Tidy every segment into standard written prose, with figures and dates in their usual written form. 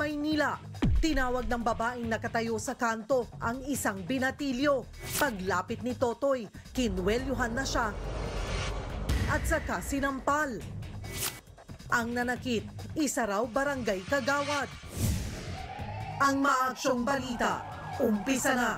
Maynila. Tinawag ng babaeng nakatayo sa kanto ang isang binatilyo. Paglapit ni Totoy, kinwelyuhan na siya at saka sinampal. Ang nanakit, isa raw barangay kagawad. Ang maaksyong balita, umpisa na.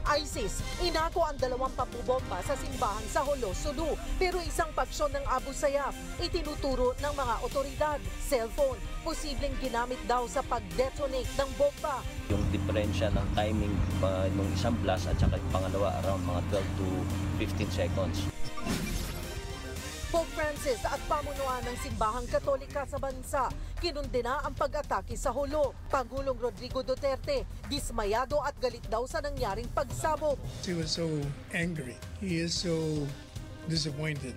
ISIS, inako ang 2 pambobomba sa simbahan sa Jolo, Sulu. Pero isang paksyon ng Abu Sayyaf, itinuturo ng mga otoridad. Cellphone, posibleng ginamit daw sa pag-detonate ng bomba. Yung diferensya ng timing ng isang blast at saka yung pangalawa around mga 12 to 15 seconds. Pope Francis at pamunuan ng simbahang Katolika sa bansa kinundena ang pag-atake sa Jolo. Pangulong Rodrigo Duterte, dismayado at galit daw sa nangyaring pagsabog. He was so angry. He is so disappointed.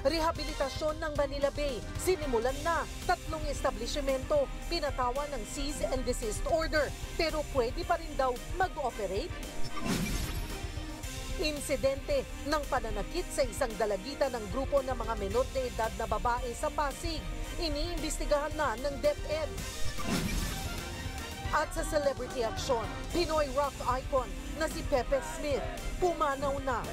Rehabilitasyon ng Manila Bay, sinimulan na. 3 establishmento, pinatawan ng cease and desist order. Pero pwede pa rin daw mag-operate? Insidente ng pananakit sa isang dalagita ng grupo ng mga menor de edad na babae sa Pasig. Iniimbestigahan na ng DepEd. At sa celebrity action, Pinoy rock icon na si Pepe Smith, pumanaw na.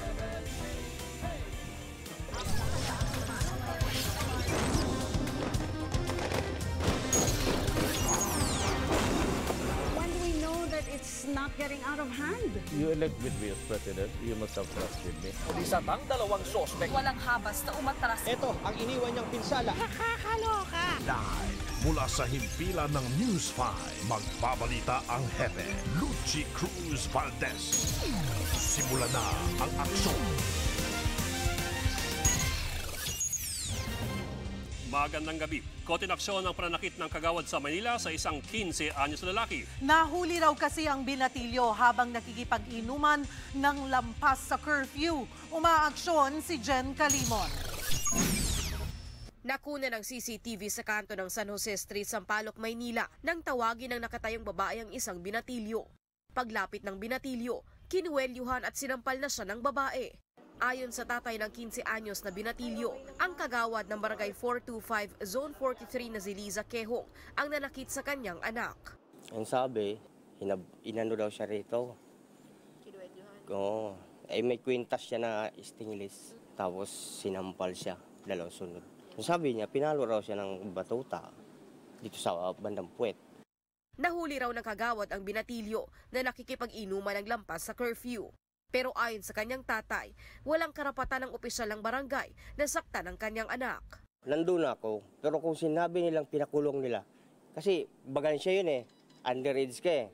It's not getting out of hand. You elect with me as president, you must have trust with me. Isa pang 2 sospek. Walang habas na umatras. Ito ang iniwan niyang pinsala. Nakakaloka! Live mula sa himpilan ng News 5, magbabalita ang hepe, Lucy Cruz Valdez. Simula na ang aksyon. Magandang gabi. Koordinasyon ng pananakit ng kagawad sa Manila sa isang 15 anyos na lalaki. Nahuli raw kasi ang binatilyo habang nakikipag-inuman ng lampas sa curfew. Umaaksyon si Jen Calimon. Nakuna ng CCTV sa kanto ng San Jose Street, Sampaloc, Maynila nang tawagin ng nakatayong babae ang isang binatilyo. Paglapit ng binatilyo, kinuwelyuhan at sinampal na siya ng babae. Ayon sa tatay ng 15 anyos na binatilyo, ang kagawad ng Barangay 425 Zone 43 na si Liza Quejong ang nanakit sa kanyang anak. Ang sabi, inano daw siya rito. Oo. May kwintas siya na stingless. Tapos sinampal siya, 2 sunod. Ang sabi niya, pinalo raw siya ng batuta dito sa bandang puwet. Nahuli raw ng kagawad ang binatilyo na nakikipag-inuman ng lampas sa curfew. Pero ayon sa kanyang tatay, walang karapatan ng opisyal ng barangay na saktan ang kanyang anak. Nandun ako, pero kung sinabi nilang pinakulong nila, kasi bagansya yun underage ka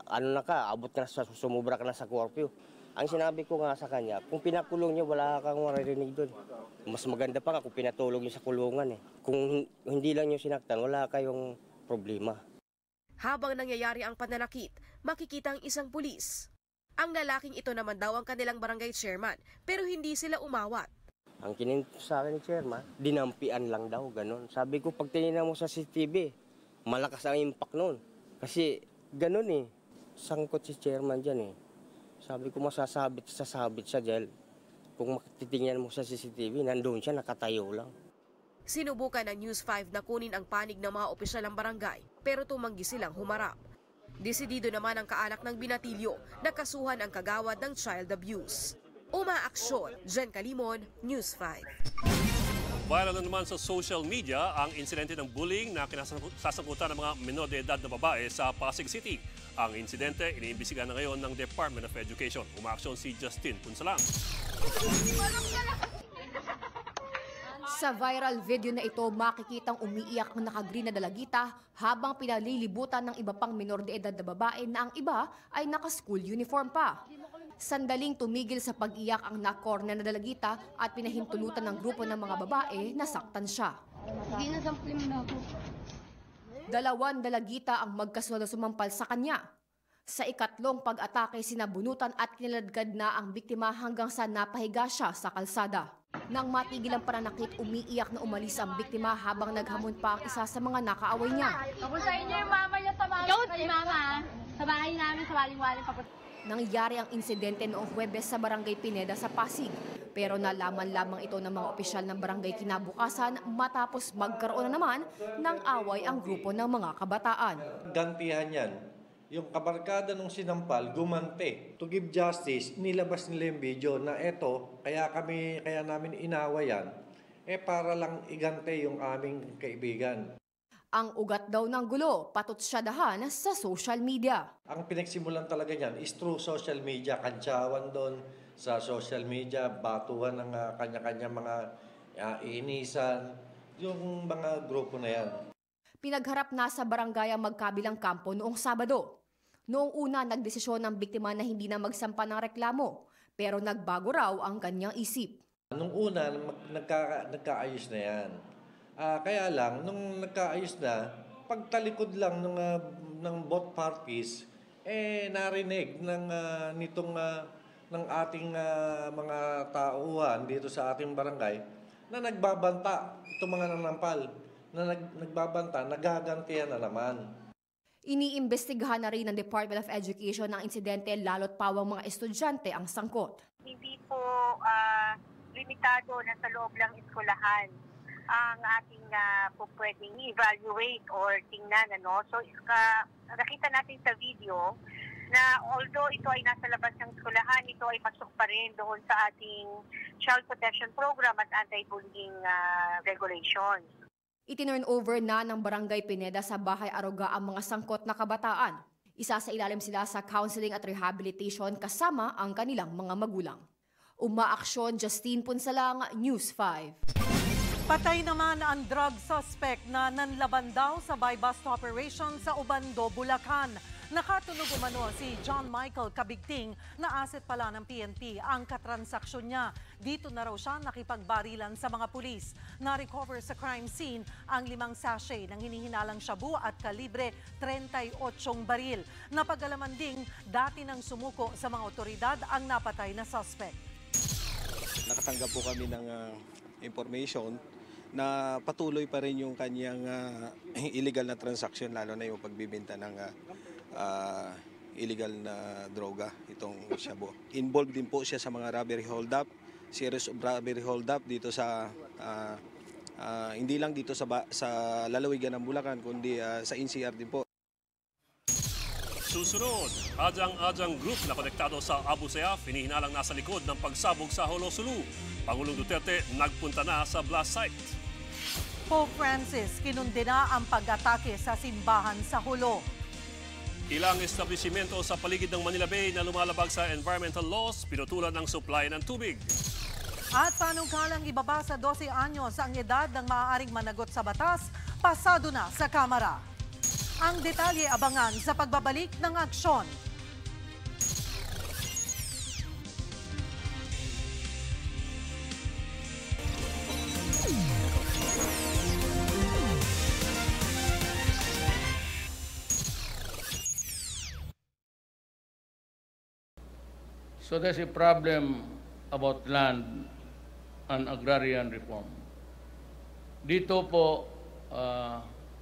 ano na ka, abot ka na, sumubra ka na sa curfew. Ang sinabi ko nga sa kanya, kung pinakulong niya, wala kang maririnig doon. Mas maganda pa nga kung pinatulog niya sa kulungan Kung hindi lang niyo sinaktan, wala kayong problema. Habang nangyayari ang pananakit, makikita ang isang pulis. Ang lalaking ito naman daw ang kanilang barangay chairman, pero hindi sila umawat. Ang kininto sa akin ni chairman, dinampian lang daw, ganun. Sabi ko, pag tinignan mo sa CCTV, malakas ang impact nun. Kasi ganun sangkot si chairman dyan Sabi ko, sasabit siya dyan. Kung makititingnan mo sa CCTV, nandun siya, nakatayo lang. Sinubukan ng News 5 na kunin ang panig ng mga opisyal ng barangay, pero tumanggi silang humarap. Desidido naman ang kaanak ng binatilyo na kasuhan ang kagawad ng child abuse. Umaaksyon, Jen Calimon, News 5. Viral na naman sa social media ang insidente ng bullying na kinasasangkutan ng mga menor de edad na babae sa Pasig City. Ang insidente, iniimbestigahan na ngayon ng Department of Education. Umaaksyon si Justin Punsalang. Sa viral video na ito, makikitang umiiyak ang nakagreen na dalagita habang pinalilibutan ng iba pang minor de edad na babae na ang iba ay naka-school uniform pa. Sandaling tumigil sa pag-iyak ang na-corner na dalagita at pinahintulutan ng grupo ng mga babae na saktan siya. Hindi na samplim na ako. 2 dalagita ang magkasundo sumampal sa kanya. Sa ikatlong pag-atake, sinabunutan at kiniladkad na ang biktima hanggang sa napahiga siya sa kalsada. Nang matigil ang pananakit, umiiyak na umalis ang biktima habang naghamon pa ang isa sa mga nakaaway niya. Ako sa inyo yung mama niya sa bahay. Ikaw si mama. Sa bahay namin, sa waling-waling papunta. Nangyari ang insidente noong Huwebes sa Barangay Pineda sa Pasig. Pero nalaman lamang ito ng mga opisyal ng barangay kinabukasan matapos magkaroon na naman ng away ang grupo ng mga kabataan. Gantihan yan. Yung kabarkada nung sinampal, gumante. To give justice, nilabas nila yung video na eto, kaya namin inaway yan, para lang igante yung aming kaibigan. Ang ugat daw ng gulo, patutsiyadahan sa social media. Ang pinagsimulan talaga niyan is through social media, kantsawan doon sa social media, batuhan ng kanya-kanya mga inisan, yung mga grupo na yan. Pinagharap na sa barangay ang magkabilang kampo noong Sabado. Noong una, nagdesisyon ng biktima na hindi na magsampa ng reklamo, pero nagbago raw ang kanyang isip. Nung una, nagkaayos na yan. Kaya lang, nung nagkaayos na, pagtalikod lang ng both parties, narinig ng ating mga tauhan dito sa ating barangay na nagbabanta itong mga nanampal, na nagbabanta, nagagantihan na naman. Iniimbestigahan na rin ng Department of Education ang insidente lalo't pawang mga estudyante ang sangkot. Hindi po limitado na sa loob lang eskwelahan ang ating po pwedeng evaluate or tingnan. So nakita natin sa video na although ito ay nasa labas ng eskwelahan, ito ay pasok pa rin doon sa ating Child Protection Program at Anti-Bullying Regulations. Itinurn over na ng Barangay Pineda sa Bahay Aruga ang mga sangkot na kabataan. Isa sa ilalim sila sa counseling at rehabilitation kasama ang kanilang mga magulang. Umaaksyon, Justine Punsalang, News 5. Patay naman ang drug suspect na nanlaban daw sa buy-bust operation sa Obando, Bulacan. Nakatunog umano si John Michael Kabigting na asset pala ng PNP ang katransaksyon niya. Dito na raw siya nakipagbarilan sa mga pulis. Na-recover sa crime scene ang 5 sachet ng hinihinalang shabu at kalibre 38 baril. Napag-alaman ding dati nang sumuko sa mga otoridad ang napatay na suspect. Nakatanggap po kami ng information na patuloy pa rin yung kanyang illegal na transaction, lalo na yung pagbibenta ng illegal na droga, itong shabu. Involved din po siya sa mga robbery hold-up, series of robbery hold-up dito sa, hindi lang dito sa lalawigan ng Bulacan, kundi sa NCR din po. Susunod, Adyang Group na konektado sa Abu Sayyaf, hinihinalang nasa likod ng pagsabog sa Holosulu. Pangulong Duterte nagpunta na sa blast site. Pope Francis kinundena ang pag-atake sa simbahan sa Hulo. Ilang establishmento sa paligid ng Manila Bay na lumalabag sa environmental laws, pinutulan ng supply ng tubig. At panukalang ibaba sa 12 anyos ang edad ng maaaring managot sa batas, pasado na sa Kamara. Ang detalye abangan sa pagbabalik ng aksyon. So there's a problem about land and agrarian reform. Dito po,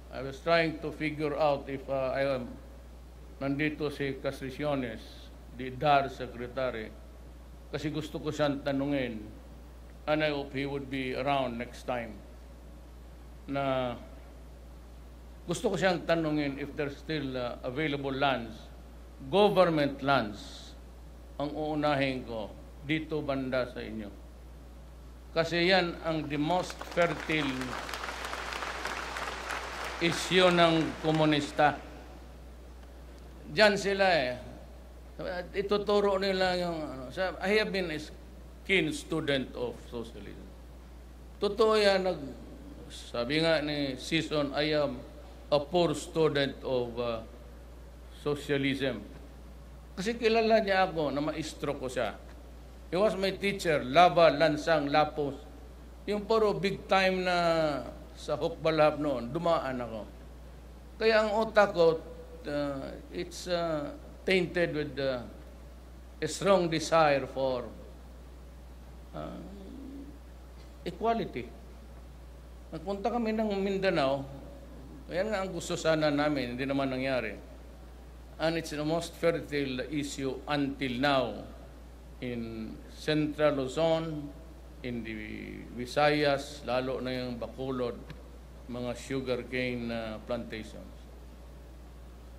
I was trying to figure out if nandito si Castriciones, the DAR Secretary, kasi gusto ko siyang tanungin, and I hope he would be around next time, na gusto ko siyang tanungin if there's still available lands, government lands, ang uunahin ko dito banda sa inyo. Kasi yan ang the most fertile issue ng komunista. Diyan sila ituturo nila yung I have been a keen student of socialism. Totoo yan, sabi nga ni Sison, I am a poor student of socialism. Kasi kilala niya ako na maestro ko siya. He was my teacher, Lava, Lansang, Lapos. Yung puro big time na sa Hukbalhap noon, dumaan ako. Kaya ang utak ko, it's tainted with a strong desire for equality. Nagpunta kami ng Mindanao, kaya nga ang gusto sana namin, hindi naman nangyari. and it's the most fertile issue until now in Central Luzon, in the Visayas, lalo na yung Bacolod, mga sugarcane plantations.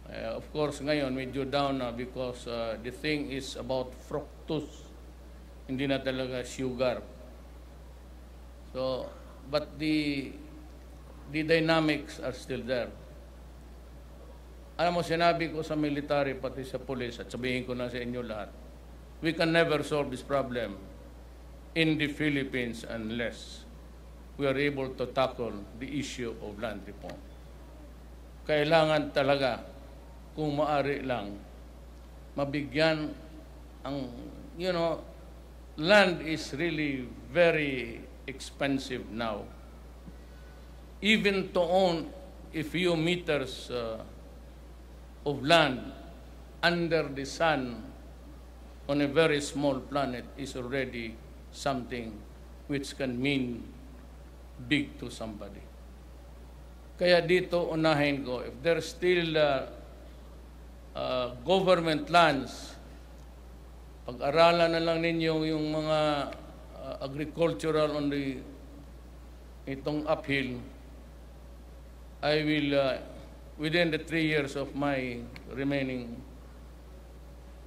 Of course, ngayon, medyo down na because the thing is about fructose, hindi na talaga sugar. So, but the dynamics are still there. Alam mo, sinabi ko sa military, pati sa police, at sabihin ko na sa inyo lahat, we can never solve this problem in the Philippines unless we are able to tackle the issue of land reform. Kailangan talaga, kung maaari lang, mabigyan ang, land is really very expensive now. Even to own a few meters of land under the sun on a very small planet is already something which can mean big to somebody. Kaya dito unahin ko, if there's still government lands, pag-aralan na lang ninyo yung mga agricultural on the itong uphill. I will within the 3 years of my remaining,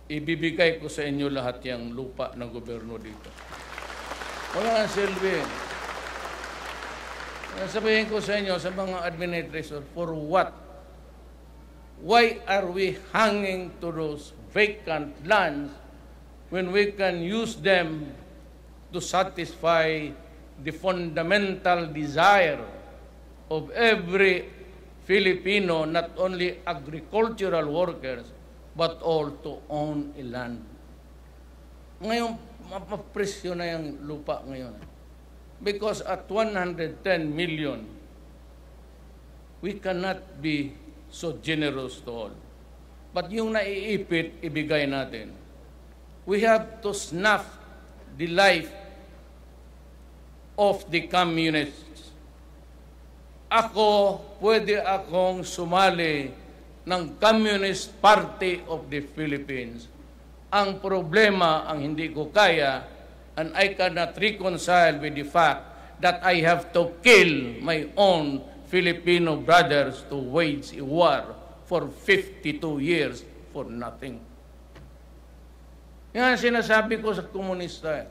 ibibigay ko sa inyo lahat yung lupa ng gobyerno dito. Wala ang silbi. Sabihin ko sa inyo, sa mga administrator, for what? Why are we hanging to those vacant lands when we can use them to satisfy the fundamental desire of every Filipino, not only agricultural workers, but all to own a land. Ngayon, mapresyo na yung lupa ngayon. Because at 110 million, we cannot be so generous to all. But yung naiipit, ibigay natin. We have to snuff the life of the communists. Pwede akong sumali ng Communist Party of the Philippines. Ang problema, ang hindi ko kaya, and I cannot reconcile with the fact that I have to kill my own Filipino brothers to wage a war for 52 years for nothing. Yan sinasabi ko sa komunista.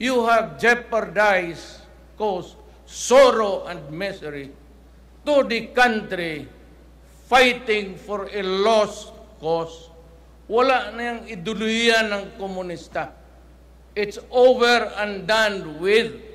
You have jeopardized cause sorrow and misery to the country fighting for a lost cause. Wala na yung iduluyan ng komunista. It's over and done with.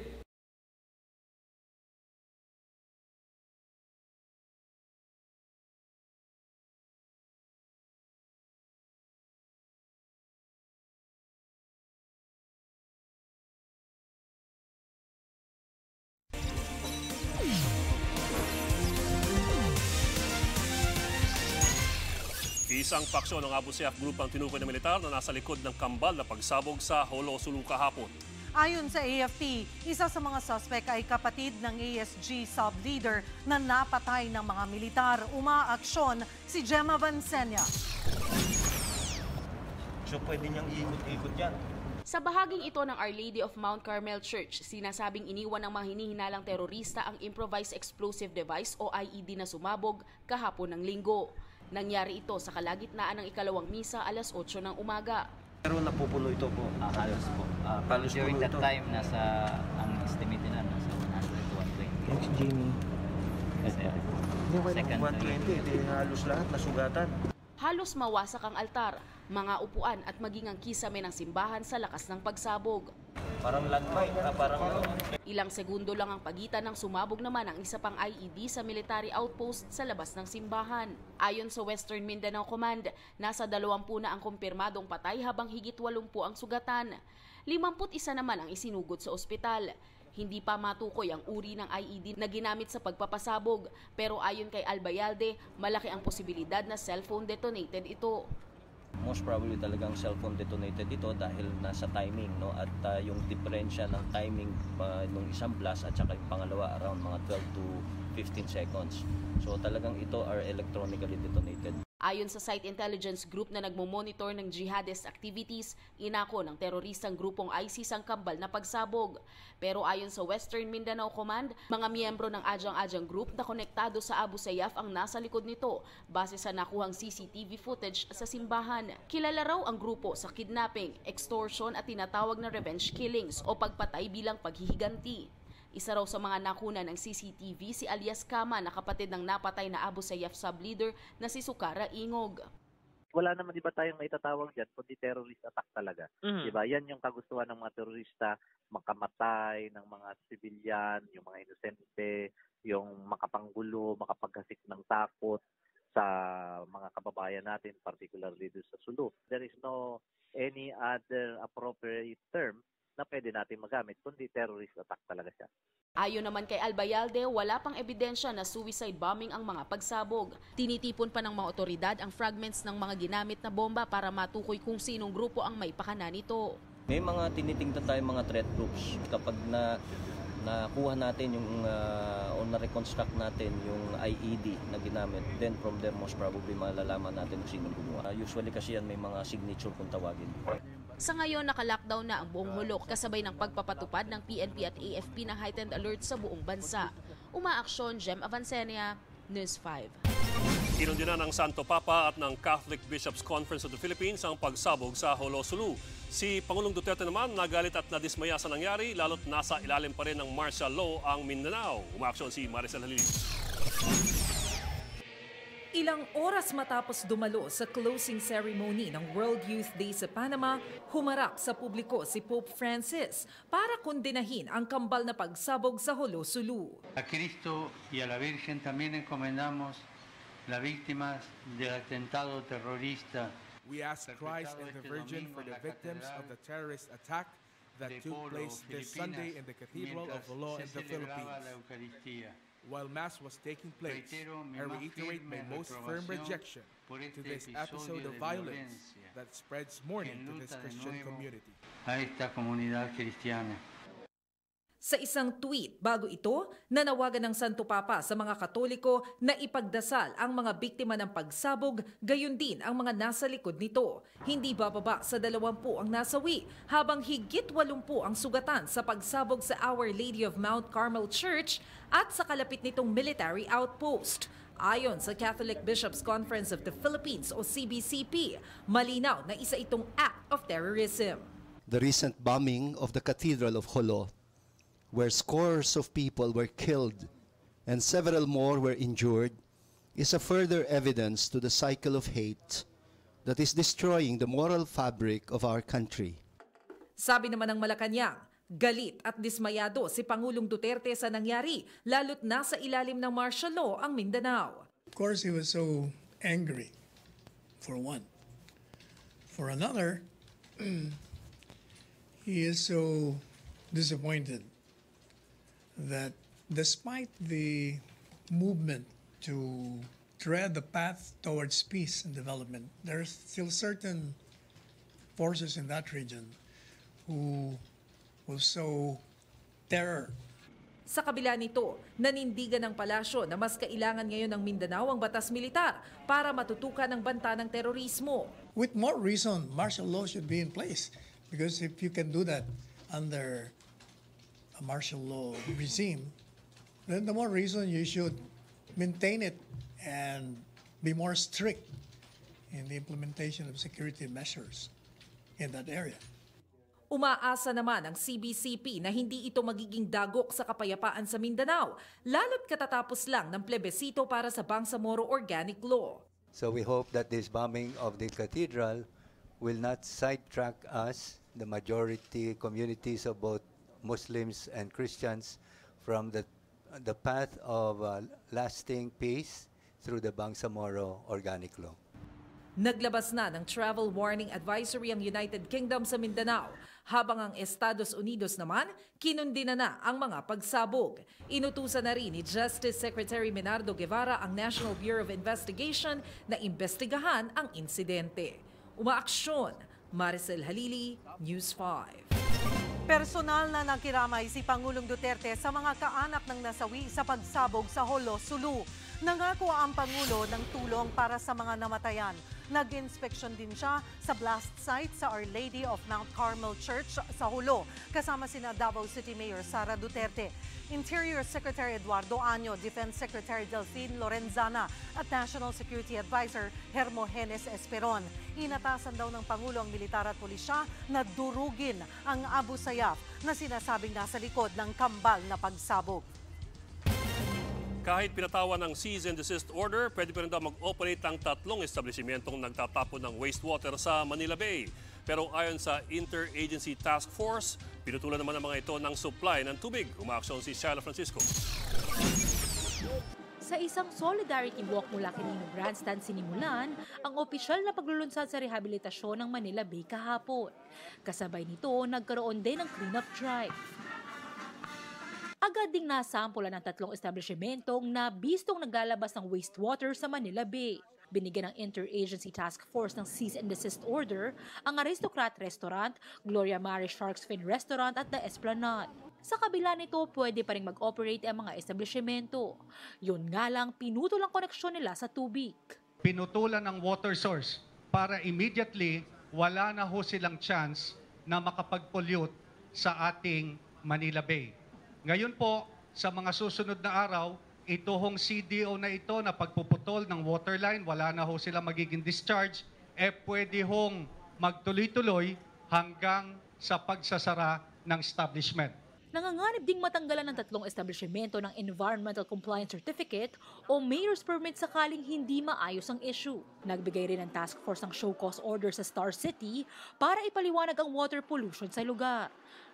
Isang paksyon ng Abu Sayyaf Group ang tinukoy ng militar na nasa likod ng kambal na pagsabog sa Holo Sulu kahapon. Ayon sa AFP, isa sa mga suspect ay kapatid ng ASG sub-leader na napatay ng mga militar. Umaaksyon si Gemma Vansenia. So pwede niyang iikot-ikot yan. Sa bahaging ito ng Our Lady of Mount Carmel Church, sinasabing iniwan ng mga hinihinalang terorista ang improvised explosive device o IED na sumabog kahapon ng Linggo. Nangyari ito sa kalagitnaan ng ikalawang misa alas 8 ng umaga. Pero napupuno ito po. Halos po. Halos during that ito. time, ang estimated na nasa 100 to 120. Next, Jamie. Second 120, halos lahat nasugatan. Halos mawasak ang altar, mga upuan at maging ang kisame ng simbahan sa lakas ng pagsabog. Parang landmine, parang... Ilang segundo lang ang pagitan ng sumabog naman ang isa pang IED sa military outpost sa labas ng simbahan. Ayon sa Western Mindanao Command, nasa 20 na ang kumpirmadong patay habang higit 80 ang sugatan. 51 naman ang isinugod sa ospital. Hindi pa matukoy ang uri ng IED na ginamit sa pagpapasabog, pero ayon kay Albayalde, malaki ang posibilidad na cellphone detonated ito. Most probably talagang cellphone detonated ito dahil nasa timing, no? At yung diferensya ng timing nung isang blast at saka yung pangalawa around mga 12 to 15 seconds. So talagang ito are electronically detonated. Ayon sa site intelligence group na nagmomonitor ng jihadist activities, inako ng teroristang grupong ISIS ang kambal na pagsabog. Pero ayon sa Western Mindanao Command, mga miyembro ng Adyang-Adyang group na konektado sa Abu Sayyaf ang nasa likod nito base sa nakuhang CCTV footage sa simbahan. Kilala raw ang grupo sa kidnapping, extortion at tinatawag na revenge killings o pagpatay bilang paghihiganti. Isa raw sa mga nakuna ng CCTV si alias Kama na kapatid ng napatay na Abu Sayyaf sub-leader na si Sukara Ingog. Wala naman iba tayong maitatawag dyan kundi terrorist attack talaga. Diba? Yan yung kagustuhan ng mga terorista, makamatay ng mga sibilyan, yung mga inosente, yung makapanggulo, makapagkasik ng takot sa mga kababayan natin, particularly doon sa Sulu. There is no any other appropriate term na pwede natin magamit, kundi terrorist attack talaga siya. Ayon naman kay Albayalde, wala pang ebidensya na suicide bombing ang mga pagsabog. Tinitipon pa ng mga otoridad ang fragments ng mga ginamit na bomba para matukoy kung sinong grupo ang may pakana nito. May mga tinitingnan tayong mga threat groups. Kapag nakuha natin yung o na-reconstruct natin yung IED na ginamit, then from there most probably malalaman natin kung sino gumawa. Usually kasi yan may mga signature kung tawagin. Sa ngayon, naka-lockdown na ang buong Hulok kasabay ng pagpapatupad ng PNP at AFP ng heightened alert sa buong bansa. Umaaksyon, Jem Avancenia, News 5. Inundina ng Santo Papa at ng Catholic Bishops Conference of the Philippines ang pagsabog sa Holo Sulu. Si Pangulong Duterte naman nagalit at nadismaya sa nangyari lalo't nasa ilalim pa rin ng martial law ang Mindanao. Umaaksyon si Maricel Halili. Ilang oras matapos dumalo sa closing ceremony ng World Youth Day sa Panama, humarap sa publiko si Pope Francis para kondenahin ang kambal na pagsabog sa Holo Sulu. A Cristo y a la Virgen también encomendamos las víctimas del atentado terrorista. We ask Christ and the Virgin for the victims of the terrorist attack that took place this Sunday in the Cathedral of Jolo in the Philippines. While Mass was taking place, I reiterate my most firm rejection to this episode of violence that spreads mourning to this Christian community. Sa isang tweet bago ito, nanawagan ng Santo Papa sa mga Katoliko na ipagdasal ang mga biktima ng pagsabog, gayon din ang mga nasa likod nito. Hindi bababa sa 20 ang nasawi, habang higit 80 ang sugatan sa pagsabog sa Our Lady of Mount Carmel Church at sa kalapit nitong military outpost. Ayon sa Catholic Bishops Conference of the Philippines o CBCP, malinaw na isa itong act of terrorism. The recent bombing of the Cathedral of Jolo, where scores of people were killed and several more were injured, is a further evidence to the cycle of hate that is destroying the moral fabric of our country. Sabi naman ng Malacanang, galit at dismayado si Pangulong Duterte sa nangyari, lalo't nasa ilalim ng martial law ang Mindanao. Of course, he was so angry, for one. For another, he is so disappointed that despite the movement to tread the path towards peace and development, there are still certain forces in that region who will sow terror. Sa kabila nito, nanindigan ng palasyo na mas kailangan ngayon ng Mindanao ang batas militar para matutukan ang banta ng terorismo. With more reason, martial law should be in place, because if you can do that under a martial law regime, then the more reason you should maintain it and be more strict in the implementation of security measures in that area. Umaasa naman ang CBCP na hindi ito magiging dagok sa kapayapaan sa Mindanao, lalo't katatapos lang ng plebisito para sa Bangsamoro Organic Law. So we hope that this bombing of the cathedral will not sidetrack us, the majority communities of both Muslims and Christians, from the path of lasting peace through the Bangsamoro Organic Law. Naglabas na ng travel warning advisory ang United Kingdom sa Mindanao, habang ang Estados Unidos naman kinundina na ang mga pagsabog. Inutusan na rin ni Justice Secretary Menardo Guevara ang National Bureau of Investigation na imbestigahan ang insidente. Umaaksyon, Maricel Halili, News 5. Personal na nagkiramay si Pangulong Duterte sa mga kaanak ng nasawi sa pagsabog sa Holo Sulu. Nangako ang Pangulo ng tulong para sa mga namatayan. Nag-inspeksyon din siya sa blast site sa Our Lady of Mount Carmel Church sa Hulo, kasama sina Davao City Mayor Sara Duterte, Interior Secretary Eduardo Año, Defense Secretary Delphine Lorenzana at National Security Advisor Hermogenes Esperon. Inatasan daw ng Pangulo ang militar at pulisya na durugin ang Abu Sayyaf na sinasabing nasa likod ng kambal na pagsabog. Kahit pinatawan ng cease and desist order, pwede pa rin daw mag-operate ang 3 establishmentong nagtatapon ng wastewater sa Manila Bay. Pero ayon sa Interagency Task Force, pinutulan naman ang mga ito ng supply ng tubig. Umaaksyon si Sheila Francisco. Sa isang solidarity walk mula Quirino Grandstand sinimulan ang opisyal na paglulunsad sa rehabilitasyon ng Manila Bay kahapon. Kasabay nito, nagkaroon din ng cleanup drive. Agad ding nasampulan ng 3 establishmentong na bistong naglalabas ng wastewater sa Manila Bay. Binigyan ng Interagency Task Force ng Cease and Desist Order ang Aristocrat Restaurant, Gloria Maris Shark's Fin Restaurant at The Esplanade. Sa kabila nito, pwede pa rin mag-operate ang mga establishmento. Yun nga lang, pinutol ang koneksyon nila sa tubig. Pinutulan ang water source para immediately wala na ho silang chance na makapag-pollute sa ating Manila Bay. Ngayon po, sa mga susunod na araw, ito hong CDO na ito na pagpuputol ng water line, wala na ho sila magiging discharge, pwede hong magtuloy-tuloy hanggang sa pagsasara ng establishment. Nanganganib ding matanggalan ng 3 establishmento ng Environmental Compliance Certificate o Mayor's Permit sakaling hindi maayos ang issue. Nagbigay rin ng task force ng show cause order sa Star City para ipaliwanag ang water pollution sa lugar.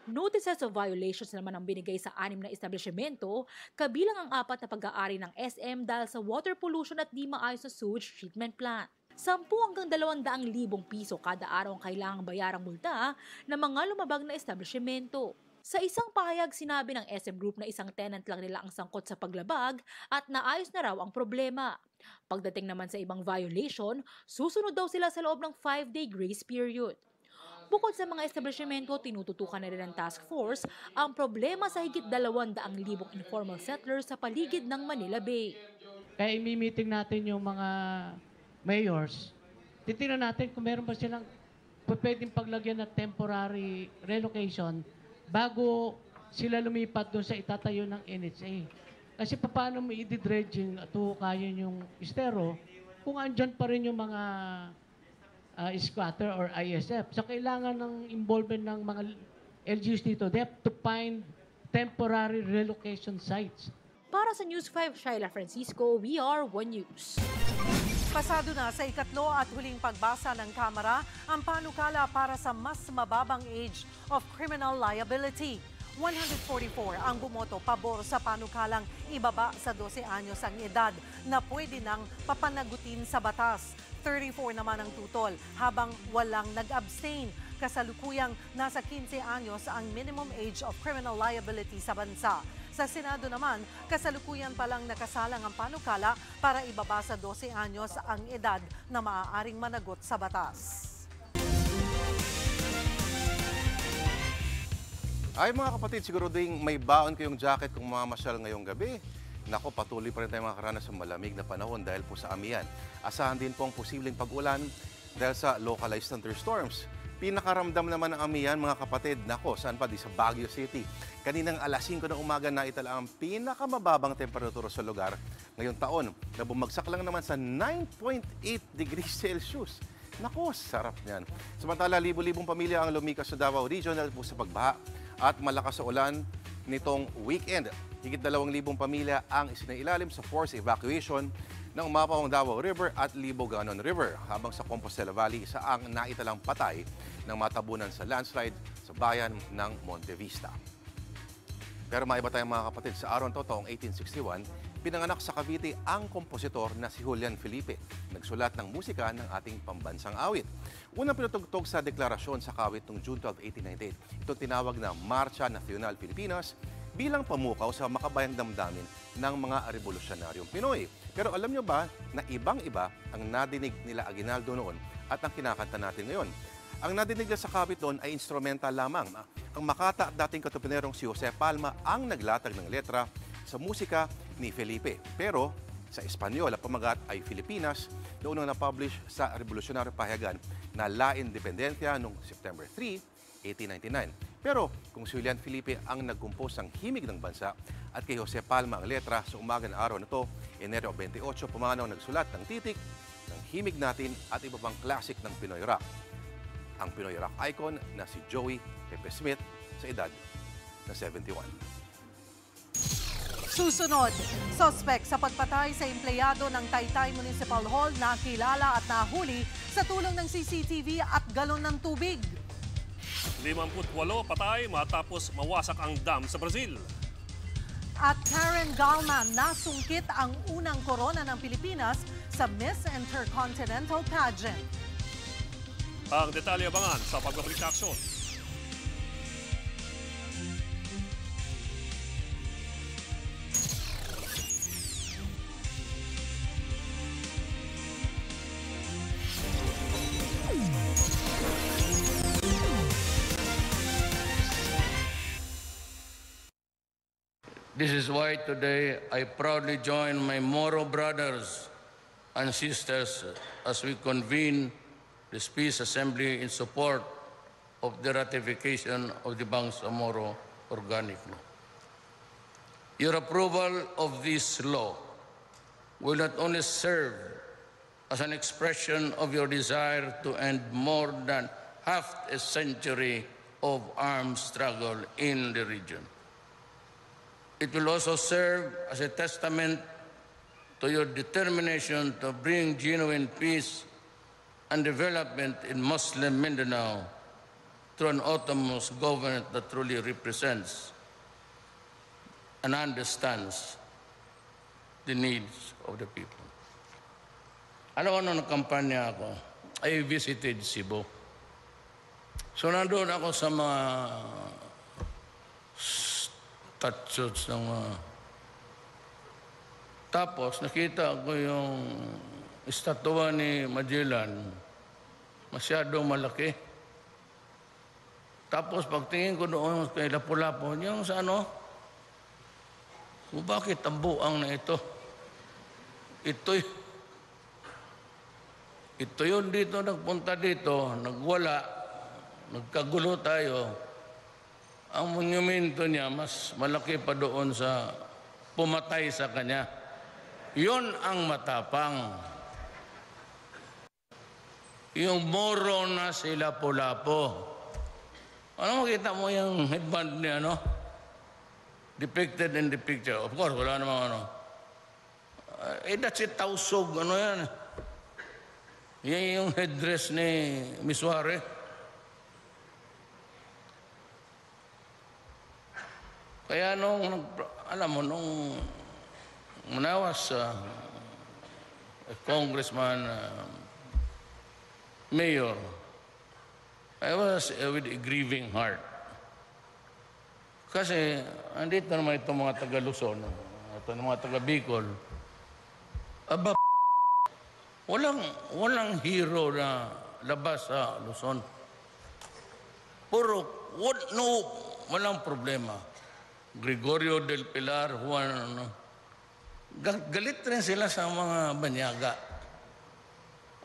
Notices of violations naman ang binigay sa 6 na establishmento, kabilang ang 4 na pag-aari ng SM dahil sa water pollution at di maayos na sewage treatment plant. 10 hanggang 200,000 piso kada araw ang kailangang bayarang multa ng mga lumabag na establishmento. Sa isang pahayag, sinabi ng SM Group na isang tenant lang nila ang sangkot sa paglabag at naayos na raw ang problema. Pagdating naman sa ibang violation, susunod daw sila sa loob ng 5-day grace period. Bukod sa mga establishmento, tinututukan na rin ng task force ang problema sa higit 200,000 informal settlers sa paligid ng Manila Bay. Kaya imi-meeting natin yung mga mayors, titingnan natin kung meron ba silang pwedeng paglagyan na temporary relocation bago sila lumipat doon sa itatayo ng NHA. Kasi paano mo i-dredging at hukayin yung estero kung andyan pa rin yung mga squatter or ISF. So kailangan ng involvement ng mga LGUs dito. They have to find temporary relocation sites. Para sa News 5, Sheila Francisco, we are One News. Pasado na sa ikatlo at huling pagbasa ng Kamara ang panukala para sa mas mababang age of criminal liability. 144 ang bumoto pabor sa panukalang ibaba sa 12 anyos ang edad na pwede nang papanagutin sa batas. 34 naman ang tutol habang walang nag-abstain. Kasalukuyang nasa 15 anyos ang minimum age of criminal liability sa bansa. Sa Senado naman, kasalukuyan palang nakasalang ang panukala para ibaba sa 12 anyos ang edad na maaaring managot sa batas. Ay mga kapatid, siguro ding may baon kayong jacket kung mamamasyal ngayong gabi. Nako, patuloy pa rin tayong makakaranas ng malamig na panahon dahil po sa amihan. Asahan din po ang posibleng pag-ulan dahil sa localized thunderstorms. Pinakaramdam naman ng amihan mga kapatid, nako, saan pa di sa Baguio City. Kaninang alas 5 ng umaga na itala ang pinakamababang temperatura sa lugar ngayong taon na bumagsak lang naman sa 9.8 degrees Celsius. Nako, sarap niyan. Samantala, libo-libong pamilya ang lumikas sa Davao Region dahil po sa pagbaha at malakas sa ulan nitong weekend. Higit 2,000 pamilya ang isinailalim sa forced evacuation ng umapawang Davao River at Liboganon River, habang sa Compostela Valley isa ang naitalang patay ng matabunan sa landslide sa bayan ng Monte Vista. Pero maiba tayong mga kapatid, sa araw to taong 1861, pinanganak sa Cavite ang kompositor na si Julian Felipe, nagsulat ng musika ng ating pambansang awit. Unang pinutugtog sa deklarasyon sa Kawit noong June 12, 1898. Ito tinawag na Marcha Nacional Filipinas bilang pamukaw sa makabayang damdamin ng mga revolusyonaryong Pinoy. Pero alam nyo ba na ibang-iba ang nadinig nila Aguinaldo noon at ang kinakanta natin ngayon? Ang nadinig nila sa Kawit noon ay instrumental lamang. Ang Makata at dating katupinerong si Jose Palma ang naglatag ng letra sa musika ni Felipe. Pero Sa Espanyol, ang pamagat ay Filipinas na unang na-publish sa Revolusyonaryo Pahayagan na La Independencia noong September 3, 1899. Pero kung si Julian Felipe ang nagkumpos ng himig ng bansa at kay Jose Palma ang letra sa umaga ng araw na ito, Enero 28, pumanaw nagsulat ng titik ng himig natin at iba pang classic ng Pinoy rock. Ang Pinoy rock icon na si Joey Pepe Smith sa edad na 71. Susunod, suspect sa pagpatay sa empleyado ng Taytay Municipal Hall na kilala at nahuli sa tulong ng CCTV at galon ng tubig. 58 patay matapos mawasak ang dam sa Brazil. At Karen Gallman nasungkit ang unang korona ng Pilipinas sa Miss Intercontinental Pageant. Ang detalye abangan sa pagbabalik sa aksyon. This is why today I proudly join my Moro brothers and sisters as we convene this Peace Assembly in support of the ratification of the Bangsamoro Organic Law. Your approval of this law will not only serve as an expression of your desire to end more than half a century of armed struggle in the region. It will also serve as a testament to your determination to bring genuine peace and development in Muslim Mindanao through an autonomous government that truly represents and understands the needs of the people. Alam mo, nung nagkampanya ako, I visited Cebu. So nandun ako sa mga touches ng tapos nakita ko yung estatwa ni Magellan, masyadong malaki. Tapos pagtingin ko doon kay Lapu-Lapu, yung sa ano, bakit ang buang na ito? Ito yun dito, nagpunta dito, nagwala, nagkagulo tayo. Ang monumento niya, mas malaki pa doon sa pumatay sa kanya. Yun ang matapang. Yung Moro na si Lapu-Lapu. Ano makita mo yung headband niya, no? Depicted in the picture. Of course, wala namang ano. That's it, tausog. Ano yan? Yan yung headdress ni Misware. Kaya nung, alam mo, nung when I was a congressman, mayor, I was with a grieving heart. Kasi, andito naman itong mga taga-Luzon, itong mga taga-Bicol. Aba, walang hero na labas sa Luzon. Walang problema. Gregorio del Pilar, Juan, galit rin sila sa mga banyaga.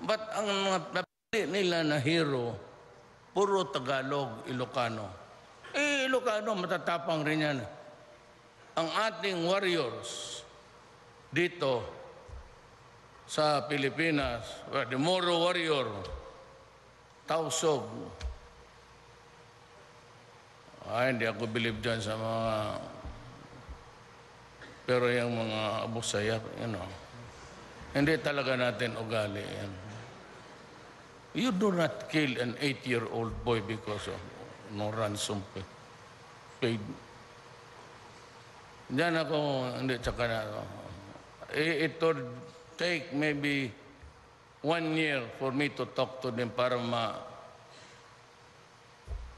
But ang napili nila na hero, puro Tagalog, Ilocano. Ilocano, matatapang rin yan. Ang ating warriors dito sa Pilipinas, the Moro warrior, Tausog. Hindi ako believe dyan sa mga... Pero yung mga Abu Sayyaf, hindi talaga natin ugali yan. You do not kill an 8-year-old boy because of no ransom paid. Diyan ako, hindi, tsaka na ako. It would take maybe 1 year for me to talk to them para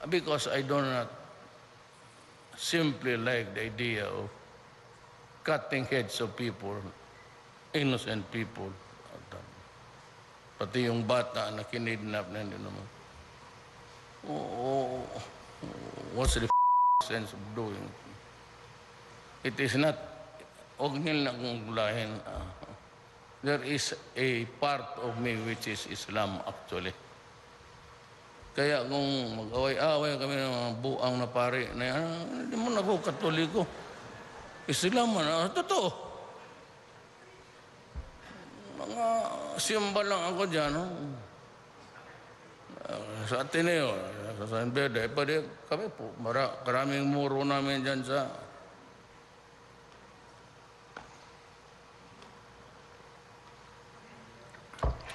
because I do not simply like the idea of cutting heads of people, innocent people. Pati yung bata na kinidnap na hindi naman. What's the sense of doing? It is not, huwag nila kong gulahin. there is a part of me which is Islam actually. Kaya kung mag-away-away kami ng mga buang na pari na yan, hindi mo na ako Katoliko. Islam na, totoo. Mga simba lang ako dyan. No? Sa Ateneo, sa San Beda, kami po, karaming muro namin dyan sa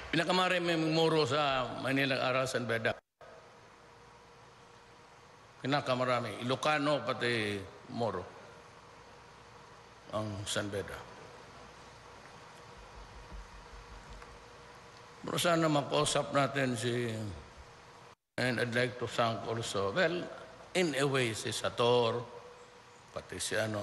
pinakamaraming muro sa Manila Aral San Beda. Pinakamarami. Ilocano pati Moro. Ang San Beda. Pero sana makausap natin si... And I'd like to thank also, well, in a way, si Sator, pati si ano...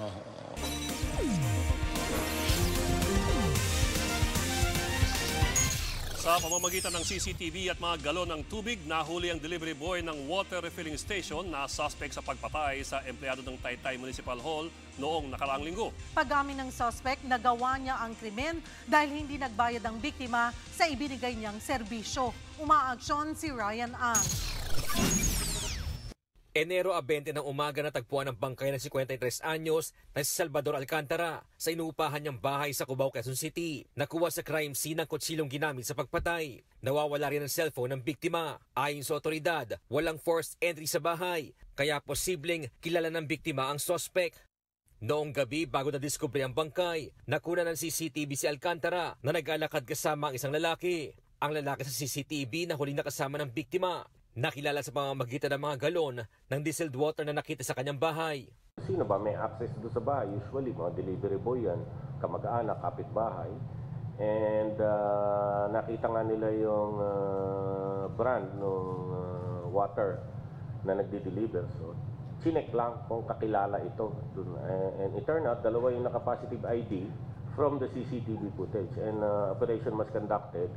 Sa pamamagitan ng CCTV at mga galon ng tubig, nahuli ang delivery boy ng water refilling station na suspect sa pagpatay sa empleyado ng Taytay Municipal Hall noong nakaraang linggo. Pag-amin ng suspect, nagawa niya ang krimen dahil hindi nagbayad ang biktima sa ibinigay niyang serbisyo. Umaaksyon si Ryan Ang. Enero 20 ng umaga natagpuan ang bangkay ng 53 anyos na si Salvador Alcantara sa inuupahan niyang bahay sa Cubao, Quezon City. Nakuha sa crime scene ang kutsilong ginamit sa pagpatay. Nawawala rin ang cellphone ng biktima. Ayon sa otoridad, walang forced entry sa bahay, kaya posibleng kilala ng biktima ang suspect. Noong gabi bago na-discover ang bangkay, nakuna ng CCTV si Alcantara na nag-alakad kasama ang isang lalaki. Ang lalaki sa CCTV na huling nakasama ng biktima. Nakilala sa pamamagitan ng mga galon ng distilled water na nakita sa kanyang bahay. Sino ba may access doon sa bahay? Usually, mga delivery boy yan, kamag-anak, kapitbahay. And nakita nga nila yung brand ng water na nagdi-deliver. So, chinek lang kung kakilala ito. And it turned out, dalawa yung naka-positive ID from the CCTV footage. And operation was conducted.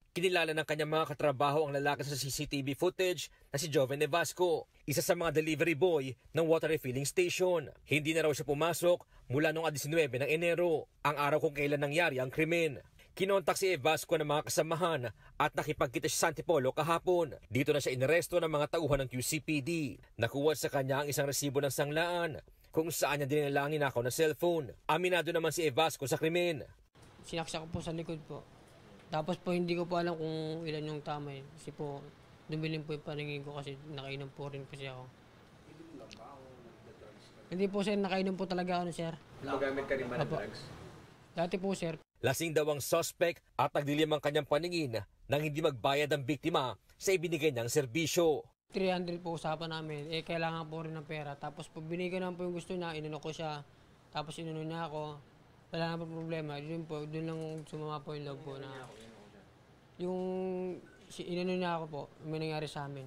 Kinilala ng kanyang mga katrabaho ang lalaki sa CCTV footage na si Joven Nevasco, isa sa mga delivery boy ng water refilling station. Hindi na raw siya pumasok mula noong 19 ng Enero, ang araw kung kailan nangyari ang krimen. Kinontak si Evasco ng mga kasamahan at nakipagkita siya sa Antipolo kahapon. Dito na siya inaresto ng mga tauhan ng QCPD. Nakuha sa kanya ang isang resibo ng sanglaan kung saan niya dinala ang ninakaw na cellphone. Aminado naman si Evasco sa krimen. Sinaksak ko po sa likod po. Tapos po hindi ko po alam kung ilan yung tama eh. Kasi po, dumilim po yung paningin ko kasi nakainom po rin kasi ako. Hindi po sir, nakainom po talaga ako sir. Nagamit ka rin ba ng drugs? Dati po sir. Lasing daw ang suspect at nagdilim ang kanyang paningin nang hindi magbayad ang biktima sa ibinigay niyang serbisyo. 300 po usapan namin. Eh kailangan po rin ng pera. Tapos po binigyan naman po yung gusto niya, inano ko siya. Tapos inano niya ako. Wala na po problema. Doon lang sumama po yung log po na yung inano niya ako po, may nangyari sa amin.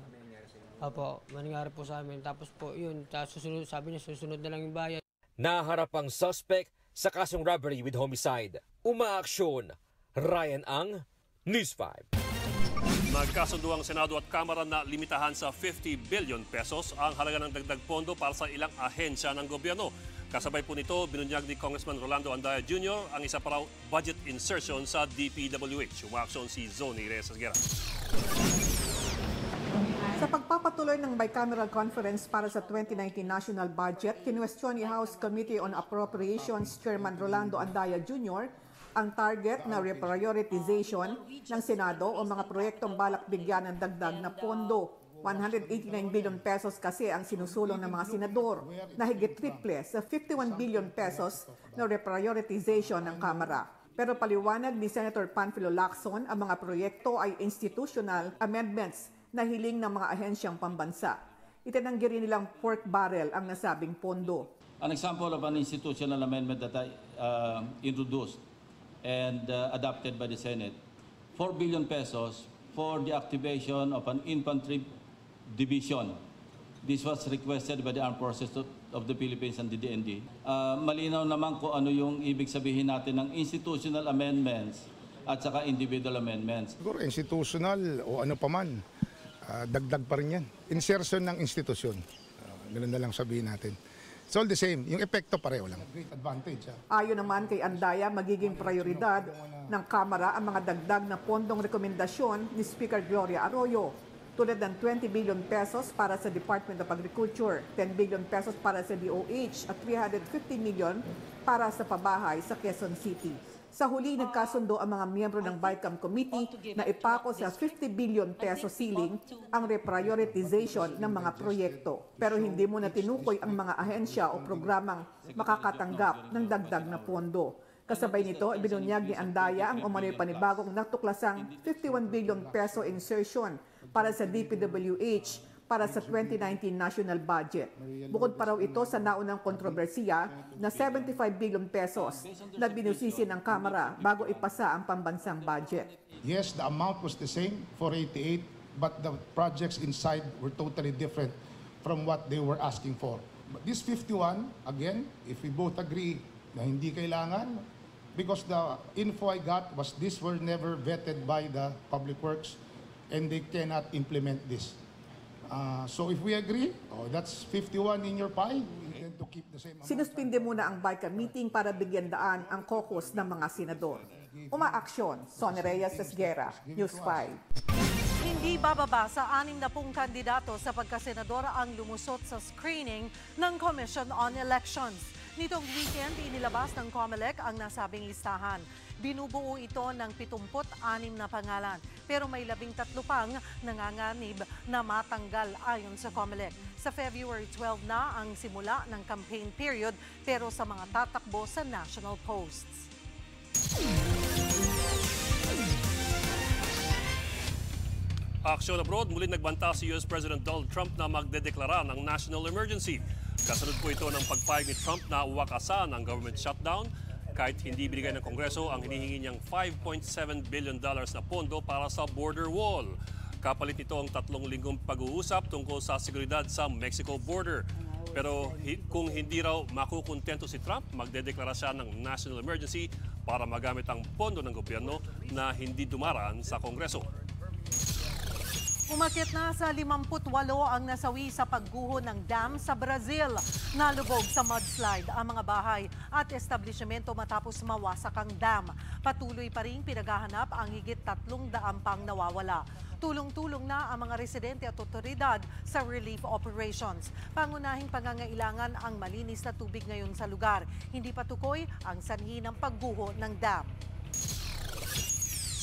Opo, may nangyari po sa amin. Tapos po yun, susunod, sabi niya susunod na lang yung bayad. Naharap ang suspect sa kasong robbery with homicide. Umaaksyon, Ryan Ang, News 5. Nagkasundo ang Senado at Kamara na limitahan sa 50 billion pesos ang halaga ng dagdag pondo para sa ilang ahensya ng gobyerno. Kasabay po nito, binunyag ni Congressman Rolando Andaya Jr. ang isa pa raw budget insertion sa DPWH. Umaaksyon si Zoni Reyes-Asguera. Sa pagpapatuloy ng bicameral conference para sa 2019 national budget, kinwestiyon ni House Committee on Appropriations Chairman Rolando Andaya Jr. ang target na reprioritization ng Senado o mga proyektong balak bigyan ng dagdag na pondo. 189 billion pesos kasi ang sinusulong ng mga senador na higit triple sa 51 billion pesos na reprioritization ng Kamara. Pero paliwanag ni Senator Panfilo Lacson, ang mga proyekto ay institutional amendments na hiling ng mga ahensyang pambansa. Itinanggi rin nilang pork barrel ang nasabing pondo. An example of an institutional amendment that I introduced and adopted by the Senate, 4 billion pesos for the activation of an infantry division. This was requested by the Armed Forces of the Philippines and the DND. Malinaw naman kung ano yung ibig sabihin natin ng institutional amendments at saka individual amendments. Siguro institutional o ano pa man, dagdag pa rin yan. Insertion ng institusyon. Ganun na lang sabihin natin. It's all the same. Yung epekto pareho lang. Great advantage. Ayon naman kay Andaya, magiging prioridad ng Kamara ang mga dagdag na pondong rekomendasyon ni Speaker Gloria Arroyo, tulad ng 20 billion pesos para sa Department of Agriculture, 10 billion pesos para sa DOH at 350 million para sa pabahay sa Quezon City. Sa huli, nagkasundo ang mga miyembro ng BICAM Committee na ipako sa 50 billion peso ceiling ang reprioritization ng mga proyekto. Pero hindi mo na tinukoy ang mga ahensya o programang makakatanggap ng dagdag na pondo. Kasabay nito, ibinunyag ni Andaya ang umano'y panibagong natuklasang 51 billion peso insertion para sa DPWH para sa 2019 national budget. Bukod pa raw ito sa naunang kontrobersiya na 75 billion pesos na binusisi ng Kamara bago ipasa ang pambansang budget. Yes, the amount was the same, 488, but the projects inside were totally different from what they were asking for. But this 51, again, if we both agree na hindi kailangan, because the info I got was these were never vetted by the Public Works and they cannot implement this. So if we agree, that's 51 in your pie. We intend to keep the same amount. Sinuspinde muna ang BICAM meeting para bigyan daan ang caucus ng mga senador. Umaaksyon, Sonny Reyes Esguera, News 5. Hindi bababa sa 60 kandidato sa pagkasenador ang lumusot sa screening ng Commission on Elections. Nitong weekend, inilabas ng COMELEC ang nasabing listahan. Binubuo ito ng 76 na pangalan, pero may 13 pang nanganganib na matanggal ayon sa COMELEC. Sa February 12 na ang simula ng campaign period, pero sa mga tatakbo sa national posts. Aksyon abroad, muli nagbanta si US President Donald Trump na magdedeklara ng national emergency. Kasunod po ito ng pagpayag ni Trump na wakasan ang government shutdown kahit hindi binigay ng Kongreso ang hinihingi niyang $5.7 billion na pondo para sa border wall. Kapalit nito ang 3 linggong pag-uusap tungkol sa seguridad sa Mexico border. Pero kung hindi raw makukontento si Trump, magdedeklara siya ng national emergency para magamit ang pondo ng gobyerno na hindi dumaraan sa Kongreso. Umakyat na sa 58 ang nasawi sa pagguho ng dam sa Brazil. Nalubog sa mudslide ang mga bahay at establishmento matapos mawasak ang dam. Patuloy pa rin pinaghahanap ang higit 300 pang nawawala. Tulong-tulong na ang mga residente at otoridad sa relief operations. Pangunahing pangangailangan ang malinis na tubig ngayon sa lugar. Hindi patukoy ang sanhi ng pagguho ng dam.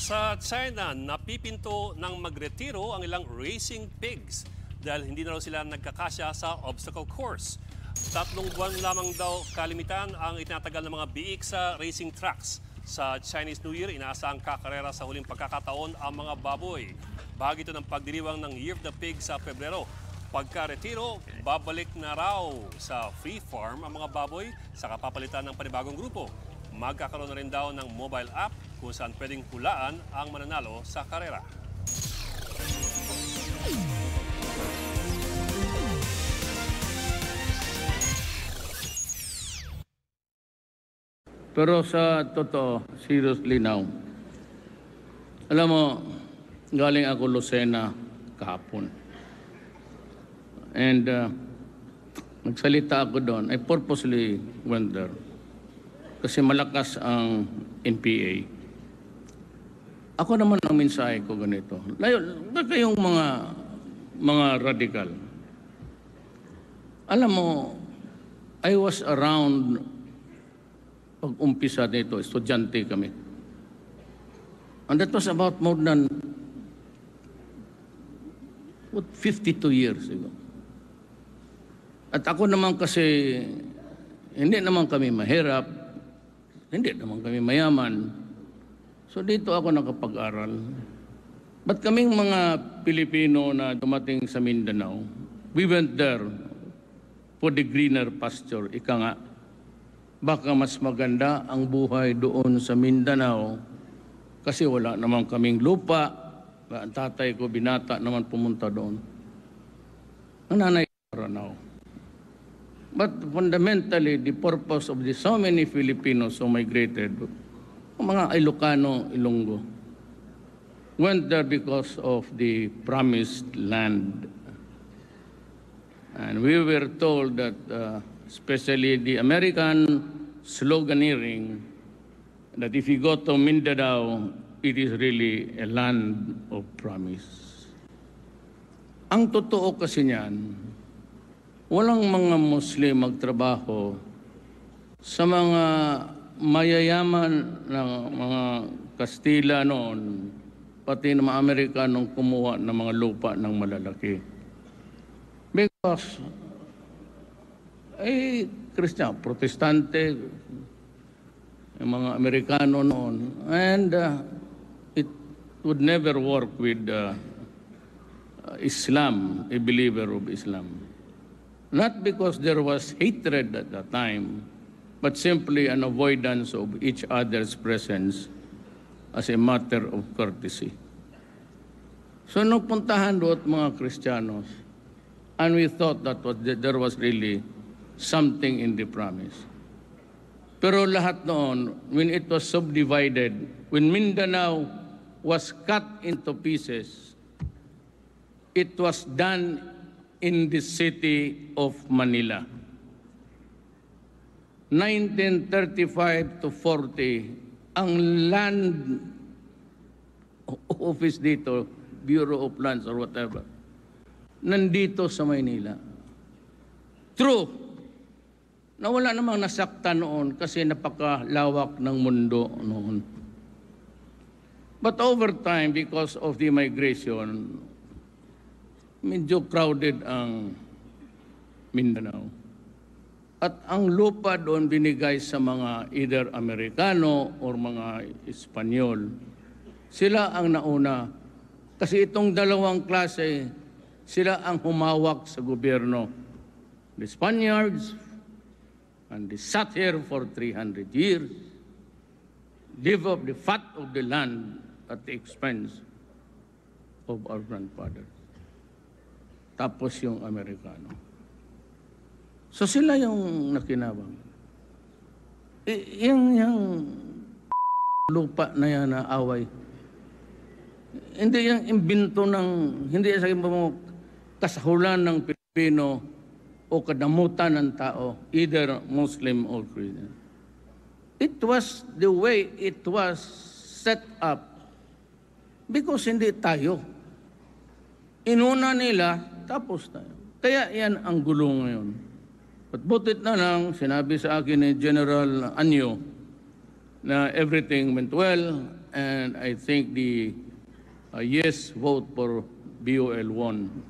Sa China, napipinto ng magretiro ang ilang racing pigs dahil hindi na raw sila nagkakasya sa obstacle course. 3 buwan lamang daw kalimitan ang itinatagal ng mga biik sa racing tracks. Sa Chinese New Year, inaasang kakarera sa huling pagkakataon ang mga baboy. Bahagi ito ng pagdiriwang ng Year of the Pig sa Pebrero. Pagka-retiro, babalik na raw sa free farm ang mga baboy sa kapapalitan ng panibagong grupo. Magkakaroon na rin daw ng mobile app kung saan pwedeng hulaan ang mananalo sa karera. Pero sa totoo, seriously now, alam mo, galing ako Lucena kahapon. And nagsalita ako doon. I purposely went there. Kasi malakas ang NPA. Ako naman ang mensahe ko ganito. Huwag kayong mga radical. Alam mo, I was around pag-umpisa nito, estudyante kami. And that was about more than 52 years ago. At ako naman kasi, hindi naman kami mahirap, hindi naman kami mayaman. So dito ako nakapag-aral. But kaming mga Pilipino na dumating sa Mindanao, we went there for the greener pasture. Ika nga, baka mas maganda ang buhay doon sa Mindanao kasi wala naman kaming lupa. Ang tatay ko, binata naman pumunta doon. Ang nanay ko now. But fundamentally, the purpose of so many Filipinos who migrated, mga Ilocano, Ilonggo, went there because of the promised land. And we were told that especially the American sloganeering that if you go to Mindanao, it is really a land of promise. Ang totoo kasi niyan, walang mga Muslim magtrabaho sa mga mayayaman ng mga Kastila noon, pati ng mga Amerikanong kumuha ng mga lupa ng malalaki. Because, Christian, Protestante, yung mga Amerikano noon, and it would never work with Islam, a believer of Islam. Not because there was hatred at that time, but simply an avoidance of each other's presence as a matter of courtesy. So nagpuntahan doon mga Kristiyanos, and we thought that there was really something in the promise. Pero lahat noon, when it was subdivided, when Mindanao was cut into pieces, it was done in the city of Manila. 1935 to 40, ang land office dito, Bureau of Lands or whatever, nandito sa Maynila. True, na wala namang nasakta noon kasi napakalawak ng mundo noon. But over time, because of the migration, medyo crowded ang Mindanao. At ang lupa doon binigay sa mga either Amerikano or mga Espanyol. Sila ang nauna. Kasi itong dalawang klase, sila ang humawak sa gobyerno. The Spaniards, and they sat here for 300 years, live off the fat of the land at the expense of our grandfathers. Tapos yung Amerikano. So sila yung nakinabang. Yung lupa na yan na away, hindi yung imbento ng, hindi sa mo kasahulan ng Pilipino o kadamutan ng tao, either Muslim or Christian. It was the way it was set up because hindi tayo. Inuna nila, tapos tayo. Kaya yan ang gulo ngayon. But butit na lang, sinabi sa akin ni General Anyo na everything went well and I think the yes vote for BOL won.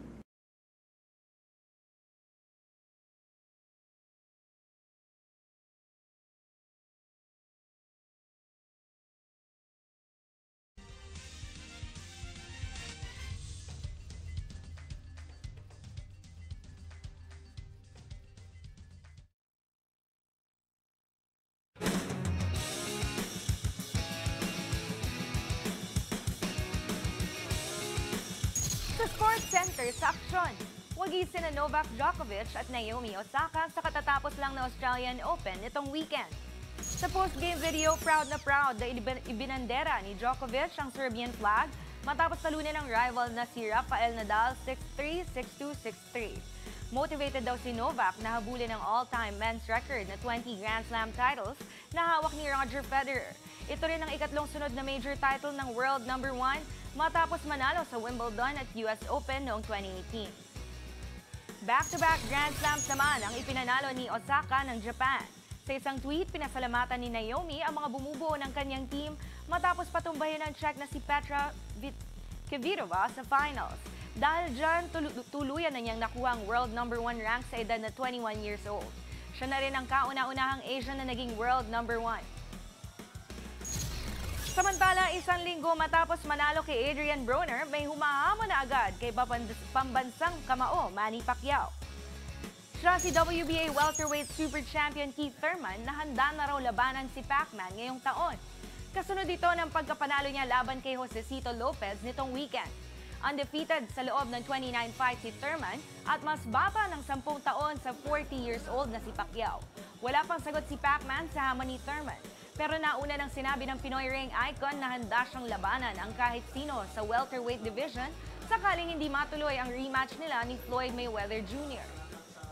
Sa Sports Center sa Aksyon, wagi sina Novak Djokovic at Naomi Osaka sa katatapos lang na Australian Open itong weekend. Sa post-game video, proud na ibinandera ni Djokovic ang Serbian flag matapos talunin ang rival na si Rafael Nadal 6-3, 6-2, 6-3. Motivated daw si Novak na habulin ang all-time men's record na 20 Grand Slam titles na hawak ni Roger Federer. Ito rin ang ikatlong sunod na major title ng world number 1 matapos manalo sa Wimbledon at US Open noong 2018. Back-to-back Grand Slams naman ang ipinanalo ni Osaka ng Japan. Sa isang tweet, pinasalamatan ni Naomi ang mga bumubuo ng kanyang team matapos patumbahin ng Czech na si Petra Kvitova sa finals. Dahil dyan, tuluyan na niyang nakuha ang world number 1 rank sa edad na 21 years old. Siya na rin ang kauna-unahang Asian na naging world number 1. Samantala, isang linggo matapos manalo kay Adrian Broner, may humahamon na agad kay pambansang kamao Manny Pacquiao. Siya si WBA welterweight super champion Keith Thurman na handa na raw labanan si Pacman ngayong taon. Kasunod ito ng pagkapanalo niya laban kay Josecito Lopez nitong weekend. Undefeated sa loob ng 29 fights si Thurman at mas bata ng 10 taon sa 40 years old na si Pacquiao. Wala pang sagot si Pacman sa hamon ni Thurman. Pero nauna nang sinabi ng Pinoy ring icon na handa siyang labanan ang kahit sino sa welterweight division sakaling hindi matuloy ang rematch nila ni Floyd Mayweather Jr.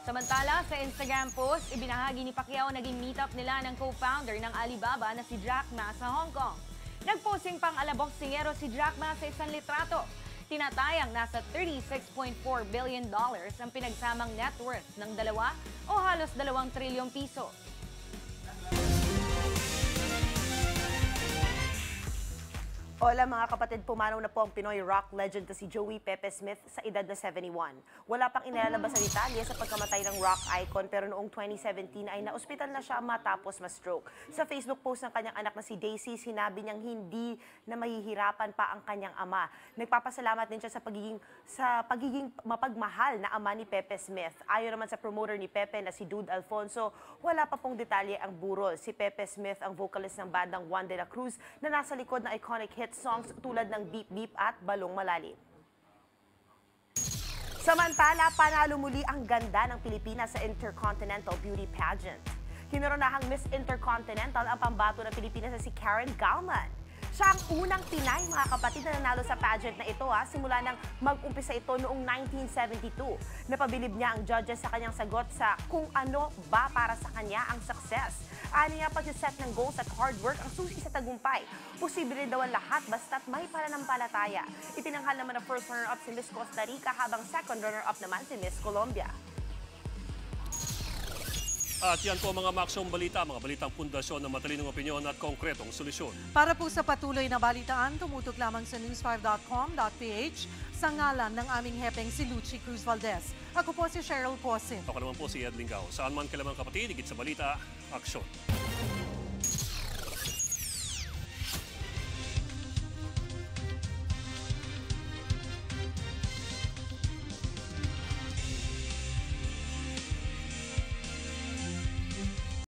Samantala, sa Instagram post, ibinahagi ni Pacquiao naging meetup nila ng co-founder ng Alibaba na si Jack Ma sa Hong Kong. Nagposing pang alaboksingero si Jack Ma sa isang litrato. Tinatayang nasa $36.4 billion ang pinagsamang net worth ng dalawa o halos 2 trilyong piso. Hola mga kapatid, pumanaw na po ang Pinoy rock legend na si Joey Pepe Smith sa edad na 71. Wala pang inilalabas sa detalye sa pagkamatay ng rock icon pero noong 2017 ay naospital na siya matapos ma-stroke. Sa Facebook post ng kanyang anak na si Daisy, sinabi niyang hindi na mahihirapan pa ang kanyang ama. Nagpapasalamat din siya sa pagiging mapagmahal na ama ni Pepe Smith. Ayon naman sa promoter ni Pepe na si Dude Alfonso, wala pa pong detalye ang burol. Si Pepe Smith ang vocalist ng bandang Juan de la Cruz na nasa likod ng iconic hit songs tulad ng Beep Beep at Balong Malalim. Samantala, panalo muli ang ganda ng Pilipinas sa Intercontinental Beauty Pageant. Kinoronahang Miss Intercontinental ang pambato ng Pilipinas na si Karen Galman. Siya ang unang Pinay, mga kapatid, na nanalo sa pageant na ito simula nang mag-umpisa ito noong 1972. Napabilib niya ang judges sa kanyang sagot sa kung ano ba para sa kanya ang success. Ani niya pag-set ng goals at hard work ang susi sa tagumpay. Posible rin daw ang lahat basta't may pananampalataya. Itinanghal naman na first runner-up si Miss Costa Rica habang second runner-up naman si Miss Colombia. At yan po mga Aksyon balita, mga balitang pundasyon ng matalinong opinyon at konkretong solusyon. Para po sa patuloy na balitaan, tumutok lamang sa news5.com.ph sa ngalan ng aming hepeng si Lucy Cruz Valdez. Ako po si Cheryl Posin. Ako naman po si Ed Lingao. Saan man kailangan kapatid, higit sa balita, aksyon.